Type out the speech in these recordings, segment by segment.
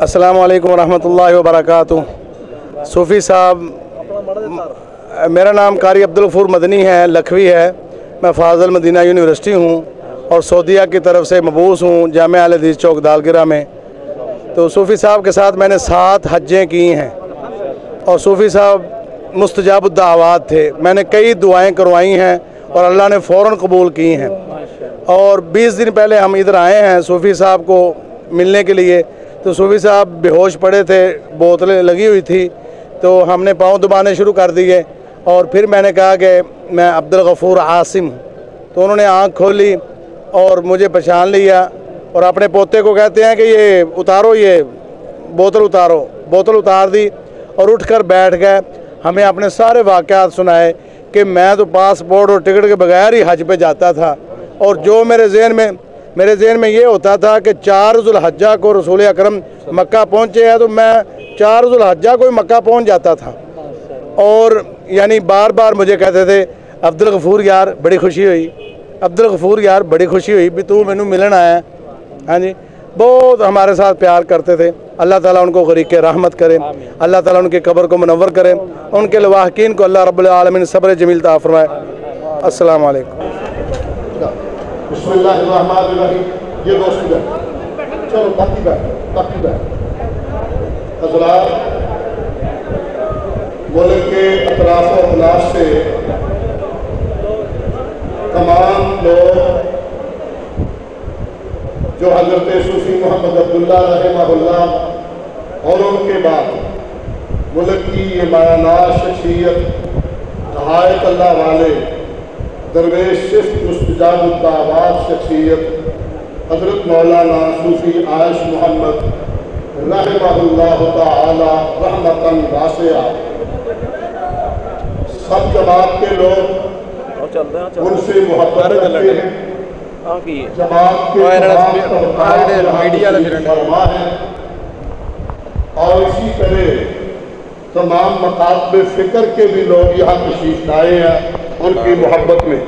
السلام علیکم ورحمۃ اللہ وبرکاتہ۔ صوفی صاحب، میرا نام قاری عبدالغفور مدنی ہے، لکھوی ہے۔ میں فاضل مدینہ یونیورسٹی ہوں اور سعودیہ کی طرف سے مبعوث ہوں جامعہ اہل حدیث چوک دالگرہ میں۔ تو صوفی صاحب کے ساتھ میں نے 7 حجیں کی ہیں اور صوفی صاحب مستجاب الدعوات تھے۔ میں نے کئی دعائیں کروائی ہیں اور اللہ نے فوراً قبول کی ہیں۔ اور 20 دن پہلے ہم ادھر آئے ہیں صوفی صاحب کو ملنے کے لیے، تو صوفی صاحب بے ہوش پڑے تھے، بوتلیں لگی ہوئی تھی، تو ہم نے پاؤں دبانے شروع کر دیے اور پھر میں نے کہا کہ میں عبدالغفور عاصم، تو انہوں نے آنکھ کھولی اور مجھے پہچان لیا اور اپنے پوتے کو کہتے ہیں کہ یہ اتارو، یہ بوتل اتارو۔ بوتل اتار دی اور اٹھ کر بیٹھ گئے، ہمیں اپنے سارے واقعات سنائے کہ میں تو پاسپورٹ اور ٹکٹ کے بغیر ہی حج پہ جاتا تھا، اور جو میرے ذہن میں یہ ہوتا تھا کہ 4 ذو الحجہ کو رسول اکرم مکہ پہنچے ہیں، تو میں 4 ذو الحجہ کو مکہ پہنچ جاتا تھا۔ اور یعنی بار بار مجھے کہتے تھے عبدالغفور یار بڑی خوشی ہوئی، عبدالغفور یار بڑی خوشی ہوئی بھی تو مینوں ملن آیا ہے۔ ہاں جی، بہت ہمارے ساتھ پیار کرتے تھے۔ اللہ تعالیٰ ان کو غریق رحمت کرے، اللہ تعالیٰ ان کی قبر کو منور کرے، ان کے لواحقین کو اللہ رب العالمین صبر جمیل عطا فرمائے۔ السلام علیکم۔ بسم اللہ الرحمن الرحیم۔ یہ دوست بیٹھ، چلو باقی بیٹھ۔ حضرات، ملک کے اطراف و اطراف سے تمام لوگ جو حضرت صوفی محمد عبداللہ رحمہ اللہ اور ان کے بعد ملک کی یہ مایاناز شخصیت، نہایت اللہ والے درویش صفت مستجاب الدعوات شخصیت حضرت مولانا صوفی عائش محمد رحمہ اللہ تعالی رحمتاً واسعہ، سب جماعت کے لوگ ان سے محبت کرتے ہیں، جماعت کے فرما ہے، اور اسی طرح تمام مکاتب فکر کے بھی لوگ یہاں تشریف لائے ہیں ان کی محبت میں،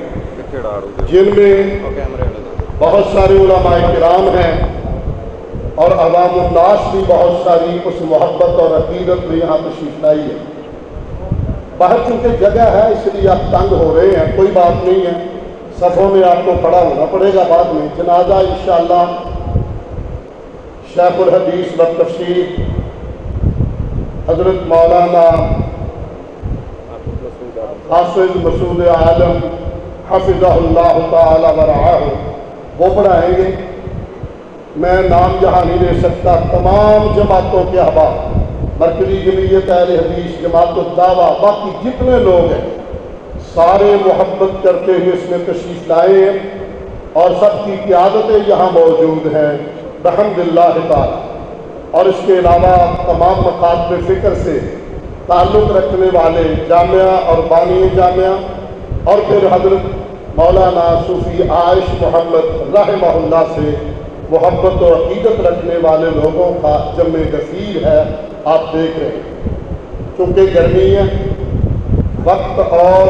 جن میں بہت سارے علماء کرام ہیں اور عوام الناس بھی بہت ساری اس محبت اور عقیدت میں یہاں تشریف لائی ہے۔ باہر چونکہ جگہ ہے اس لیے آپ تنگ ہو رہے ہیں، کوئی بات نہیں ہے، صفوں میں آپ کو کھڑا ہونا پڑے گا بعد میں۔ جنازہ انشاءاللہ شیخ الحدیث و تفسیر حضرت مولانا حافظ مسعود عالم حفظہ اللہ تعالی ورعاہ وہ پڑھائیں گے۔ میں نام جہاں نہیں لے سکتا، تمام جماعتوں کے احباب، مرکزی جمعیت اہل حدیث، جماعت الدعوہ، باقی جتنے لوگ ہیں سارے محبت کرتے ہوئے اس میں تشریف لائے ہیں اور سب کی قیادتیں یہاں موجود ہیں بحمداللہ تعالی۔ اور اس کے علاوہ تمام مکاتب فکر سے تعلق رکھنے والے جامعہ اور بانی جامعہ، اور پھر حضرت مولانا صوفی عائش محمد رحمہ اللہ سے محبت و عقیدت رکھنے والے لوگوں کا جمع کثیر ہے، آپ دیکھ رہے ہیں۔ چونکہ گرمی ہے، وقت اور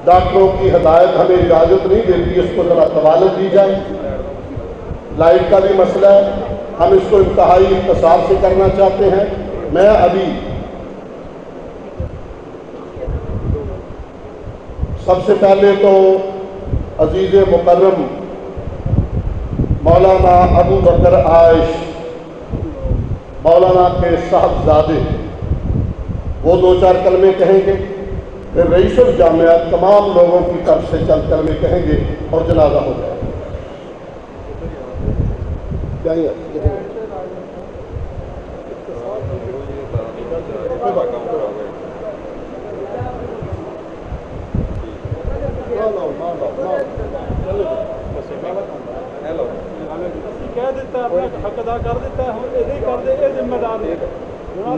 ڈاکٹروں کی ہدایت ہمیں اجازت نہیں دیتی اس کو ذرا طوالت دی جائے، لائٹ کا بھی مسئلہ ہے، ہم اس کو انتہائی اختصار سے کرنا چاہتے ہیں۔ میں ابھی سب سے پہلے تو عزیز مکرم مولانا ابو بکر عائش مولانا کے صاحبزادے وہ 2-4 کلمے کہیں گے، پھر رئیس الجامعہ تمام لوگوں کی طرف سے چند کلمے کہیں گے اور جنازہ ہو جائے گا۔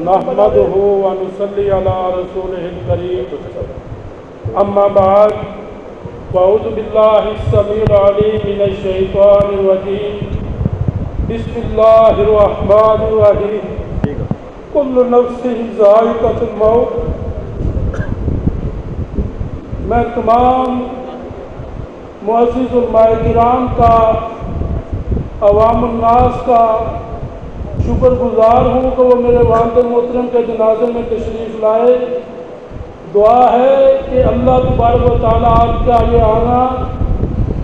نحمدہ ونصلی علی رسولہ الکریم، اما بعد، فاعوذ باللہ السمیع العلیم من الشیطان الرجیم، بسم اللہ الرحمن الرحیم، کل نفس ذائقۃ الموت۔ میں تمام معزز علماء کرام کا عوام الناس کا شکر گزار ہوں کہ وہ میرے والد محترم کے جنازے میں تشریف لائے۔ دعا ہے کہ اللہ تبارک و تعالیٰ آپ کا یہ آنا،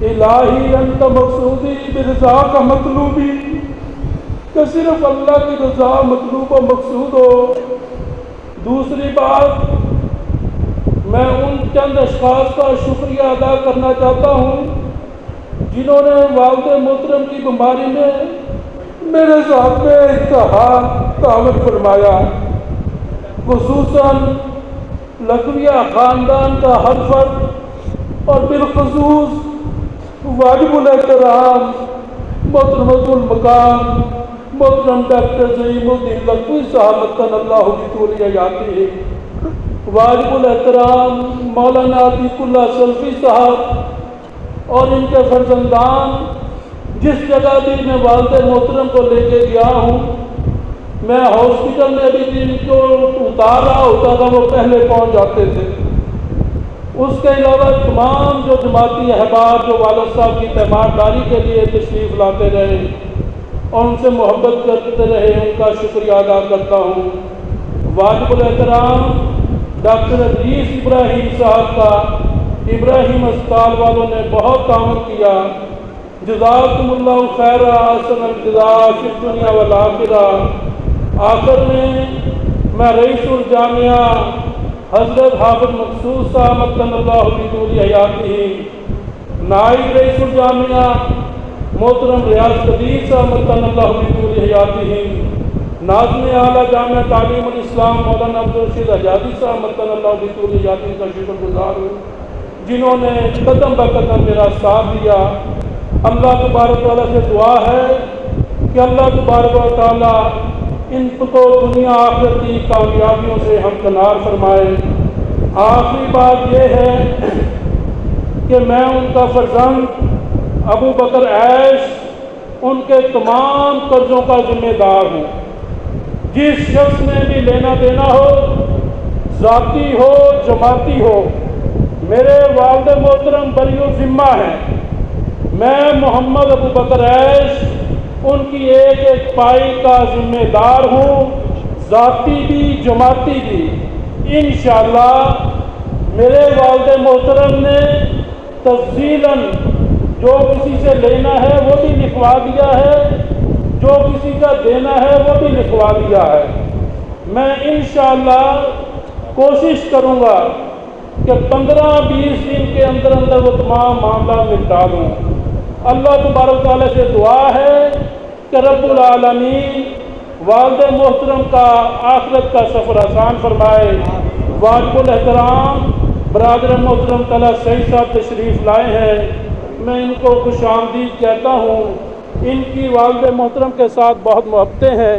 الہی انت مقصودی برضا کا مطلوبی، کہ صرف اللہ کی رضا مطلوب و مقصود ہو۔ دوسری بات، میں ان چند اشخاص کا شکریہ ادا کرنا چاہتا ہوں جنہوں نے والد محترم کی بیماری میں میرے ساتھ میں اتحاد تعاون فرمایا، خصوصاً لکھویہ خاندان کا ہر فرد اور بالخصوص واجب الاحترام محترمۃ المقام محترم ڈاکٹر زعیم الدین لکھوی صاحب متن اللہ بطول حیاتہ، واجب الاحترام مولانا عتیق اللہ سلفی صاحب اور ان کے فرزندان، جس جگہ بھی میں والد محترم کو لے کے گیا ہوں، میں ہاسپٹل میں ابھی جن کو اتار رہا ہوتا تھا وہ پہلے پہنچ جاتے تھے۔ اس کے علاوہ تمام جو جماعتی احباب جو والد صاحب کی تیمارداری کے لیے تشریف لاتے رہے اور ان سے محبت کرتے رہے، ان کا شکریہ ادا کرتا ہوں۔ واجب الاحترام ڈاکٹر ادریس ابراہیم صاحب کا ابراہیم اسپتال والوں نے بہت تعاون کیا، جزاکم اللہ خیر احسن الجزاء فی الدنیا والآخرہ۔ آخر میں رئیس الجامعہ حضرت حافظ مقصود صاحب متن اللہ بطول حیاتہ، نائب رئیس الجامعہ محترم ریاض قدیر صاحب متن اللہ بطول حیاتہ، ناظم اعلیٰ جامعہ تعلیم الاسلام مولانا عبدالرشید حجازی صاحب متن اللہ بطول حیاتہ کا شکر گزار ہوں، جنہوں نے قدم بقدم میرا ساتھ دیا۔ اللہ تبارک و تعالیٰ سے دعا ہے کہ اللہ تبارک و تعالیٰ ان کو دنیا آخرت کی کامیابیوں سے ہمکنار فرمائے۔ آخری بات یہ ہے کہ میں ان کا فرزند ابو بکر عیش ان کے تمام قرضوں کا ذمہ دار ہوں۔ جس شخص نے بھی لینا دینا ہو، ذاتی ہو جماعتی ہو، میرے والد محترم بری الذمہ ہیں۔ میں محمد ابو بکر عیش ان کی ایک ایک پائی کا ذمہ دار ہوں، ذاتی بھی جماعتی بھی۔ انشاءاللہ میرے والد محترم نے تفصیلاً جو کسی سے لینا ہے وہ بھی لکھوا دیا ہے، جو کسی کا دینا ہے وہ بھی لکھوا دیا ہے۔ میں انشاءاللہ کوشش کروں گا کہ 15-20 دن کے اندر اندر وہ تمام معاملات نپٹا دوں۔ اللہ تبارک تعالیٰ سے دعا ہے کہ رب العالمین والد محترم کا آخرت کا سفر آسان فرمائے۔ واجب الاحترام برادر محترم طلعت سعید صاحب تشریف لائے ہیں، میں ان کو خوش آمدید کہتا ہوں۔ ان کی والد محترم کے ساتھ بہت محبتیں ہیں۔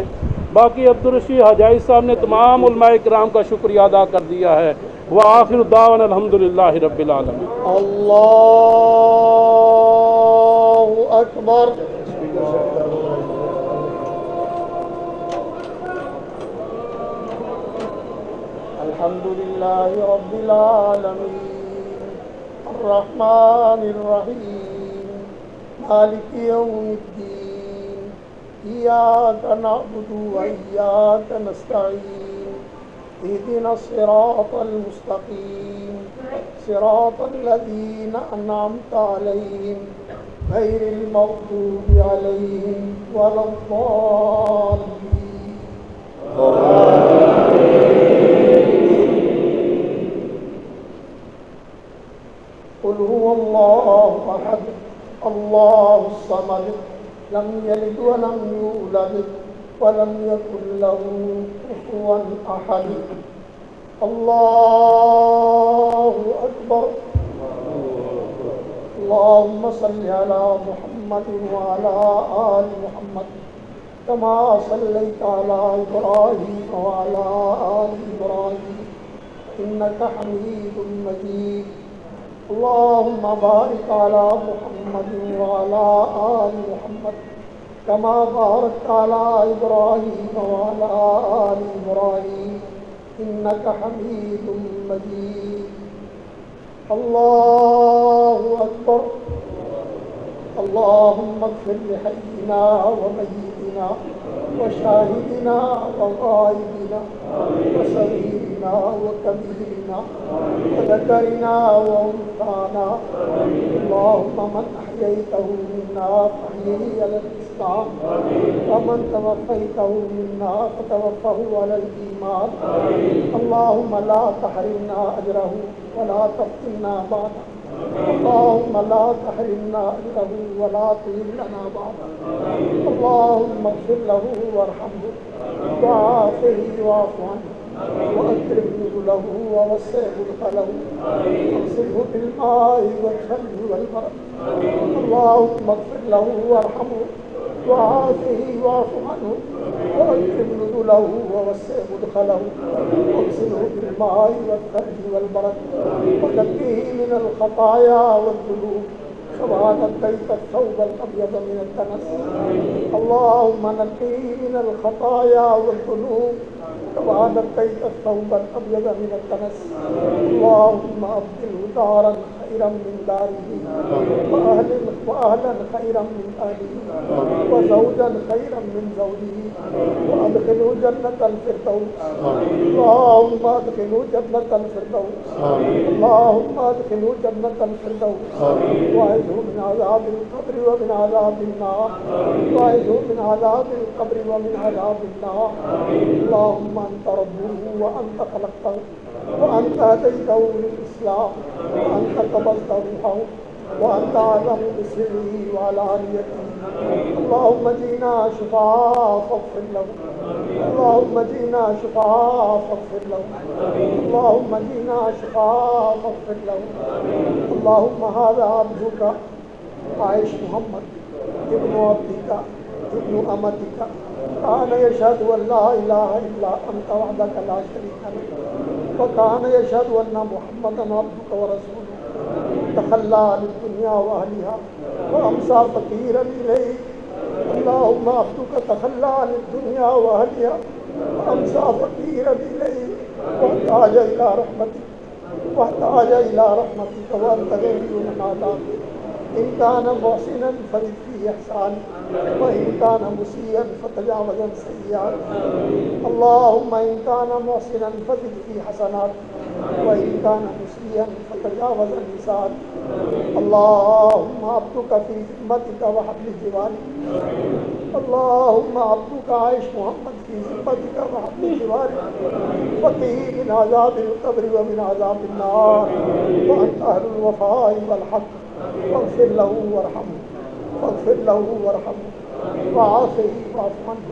باقی عبدالرشید حجازی صاحب نے تمام علماء کرام کا شکریہ ادا کر دیا ہے۔ وآخر دعوانا الحمدللہ رب العالمین۔ اللہ اکبر۔ الحمدللہ رب العالمین الرحمن الرحیم مالک یوم الدین ایاک نعبد و ایاک نستعین اهدنا الصراط المستقیم صراط الذین انعمت علیہم غیر المغضوب علیہم ولا الضالین۔ قل هو الله احد الله الصمد لم يلد ولم يولد ولم يكن له كفوا احد۔ الله اکبر۔ اللهم صل على محمد وعلى آل محمد كما صليت على إبراهيم وعلى آل إبراهيم إنك حميد مجيد۔ اللهم بارك على محمد وعلى آل محمد كما باركت على إبراهيم وعلى آل إبراهيم إنك حميد مجيد۔ الله أكبر۔ اللهم اغفر لحينا وميتنا وشاهدنا وغائبنا وصغيرنا وكبيرنا وذكرنا وأنثانا. اللهم من أحييته منا فأحيه على الإسلام ومن توفيته منا فتوفه على الإيمان. اللهم لا تحرمنا أجره ولا تفتنا بعده. اللهم لا تحرمنا أجره ولا تذلنا بعده. اللهم اغفر له وارحمه وعافه واعف عنه وأكرم نزله ووسع مدخله واغسله بالماء والثلج والبرد. اللهم اغفر له وارحمه وعافه واعف عنه وأكرم نزله ووسع مدخله واغسله بالماء والثلج والبرد ونقه من الخطايا والذنوب كما نقيت الثوب الأبيض من الدنس. اللهم نقه من الخطايا والذنوب كما نقيت الثوب الأبيض من الدنس. اللهم أبدله دارا خيرا من داره وأهلا خيرا من أهله وزوجا خيرا من زوجه وأدخله جنة الفردوس. اللهم أدخله جنة الفردوس. اللهم أدخله جنة الفردوس وأعذه من عذاب القبر ومن عذاب النار. وأعذه من عذاب القبر ومن عذاب النار. اللهم أنت ربه وأنت خلقته وأنت هديته للإسلام وأنت قبضت روحه وأنت أعلم بسره وعلانيته. اللهم جئنا شفعاء فاغفر له. اللهم جئنا شفعاء فاغفر له. اللهم جئنا شفعاء فاغفر له. اللهم هذا عبدك عائش محمد ابن عبدك ابن أمتك كان يشهد أن لا إله إلا أنت وحدك لا شريك لك وكان يشهد أن محمدا عبدك ورسولك تخلى للدنيا وأهلها وأمسى فقيرا إليك. اللهم عبدك تخلى للدنيا وأهلها وأمسى فقيرا إليك واحتاج إلى رحمتك وأنت غني عن عذابك. إن كان محسنا فزد في إحسانه وإن كان مسيئا فتجاوز عن سيئاته. اللهم إن كان محسنا فزد في حسناته وإن كان مسيئا فتجاوز عن إحسانه. اللهم عبدك في ذمتك وحبل جوارك. اللهم عبدك عائش محمد في ذمتك وحبل جوارك وقيه من عذاب القبر ومن عذاب النار وأنت أهل الوفاء والحق. فاغفر له وارحمه وعافه واعف عنه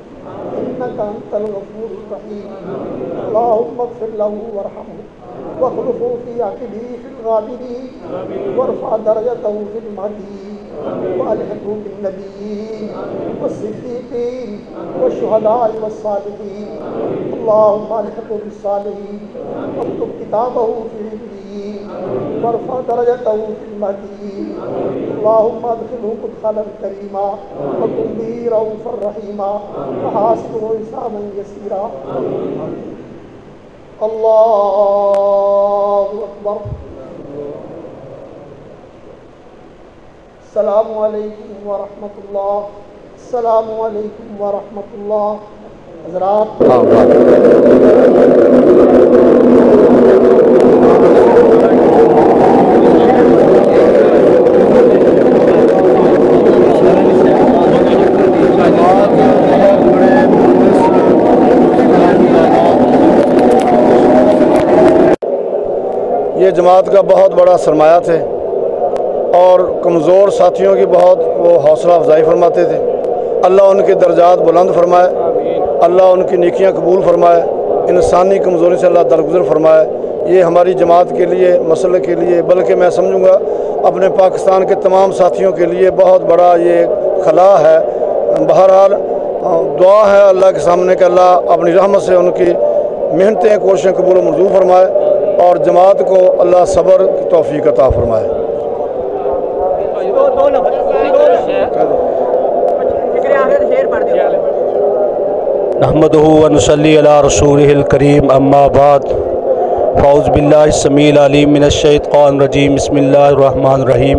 إنك أنت الغفور الرحيم. اللهم اغفر له وارحمه واخلفه في عقبه في الغابرين وارفع درجته في المهديين وألحقه بالنبيين والصديقين والشهداء والصالحين. اللهم ألحقه بالصالحين واكتب كتابه في العليين وارفع درجته في المهديين. اللهم ادخله مدخلا كريما وكن به رؤوفا رحيما وحاسبه حسابا يسيرا. اللہ اکبر. السلام علیکم ورحمۃ اللہ. السلام علیکم ورحمۃ اللہ. حضرات یہ جماعت کا بہت بڑا سرمایہ تھے اور کمزور ساتھیوں کی بہت وہ حوصلہ افزائی فرماتے تھے. اللہ ان کے درجات بلند فرمائے, اللہ ان کی نیکیاں قبول فرمائے, انسانی کمزوری سے اللہ درگزر فرمائے. یہ ہماری جماعت کے لیے, مسئلے کے لیے, بلکہ میں سمجھوں گا اپنے پاکستان کے تمام ساتھیوں کے لیے بہت بڑا یہ خلا ہے. بہرحال دعا ہے اللہ کے سامنے کہ اللہ اپنی رحمت سے ان کی محنتیں, کوششیں قبول و منظور فرمائے اور جماعت کو اللہ صبر کی توفیق عطا فرمائے. نحمدہ ونصلی علی رسولہ الکریم. اما بعد فاعوذ باللہ السمیع العلیم من الشیطان الرجیم. بسم اللہ الرحمن الرحیم.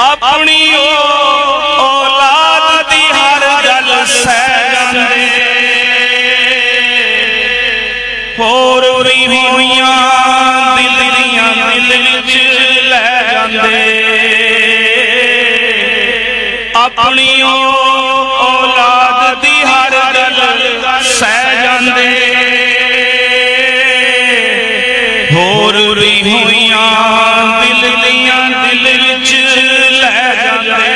اپنی اولاد دی ہر گل سہ جاندے ہور وی ہویاں دل دیاں دل وچ لے جاندے اپنی اولاد دی ہر گل سہ جاندے ہور وی ہویاں دل دیاں دل وچ لے جاندے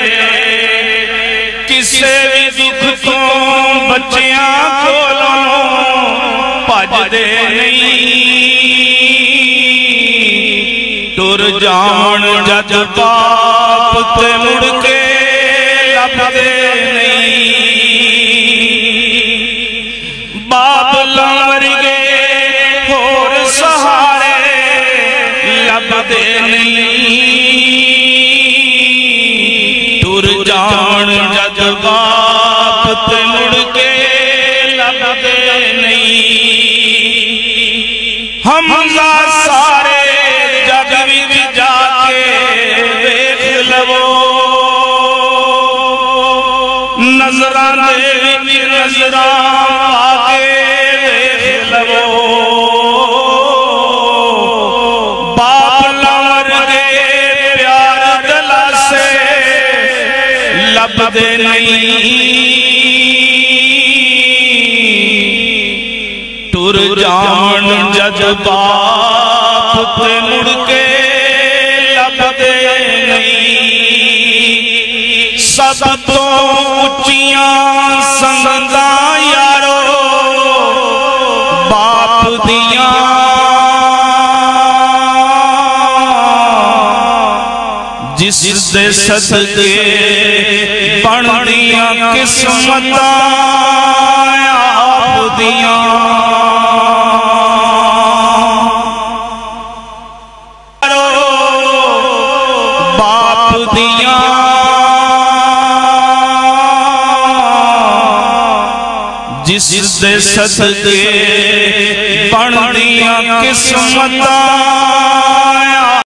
کسے بھی دکھ تو بچیاں کولوں بھج دے نہیں ٹر جان جد باپ تے مڑ کے لب دے نہیں باپ لمر گئے ہور سہارے لب دے نہیں ٹر جان جد باپ تے مڑ کے لب دے نہیں حمزہ سارے جگ وچ جا کے ویکھ لو نظراں دے وچ نظراں پا کے ویکھ لو باپ لمر دے پیار دلاسے لب دے نہیں ٹر جان جد باپ تے مڑ کے لب دے نہیں سب تو اچیاں سنگاں یارو باپ دیاں جس دے صدقے بن دیاں قسمتاں آپ دیاں جس دے صدقے بن دیاں قسمتاں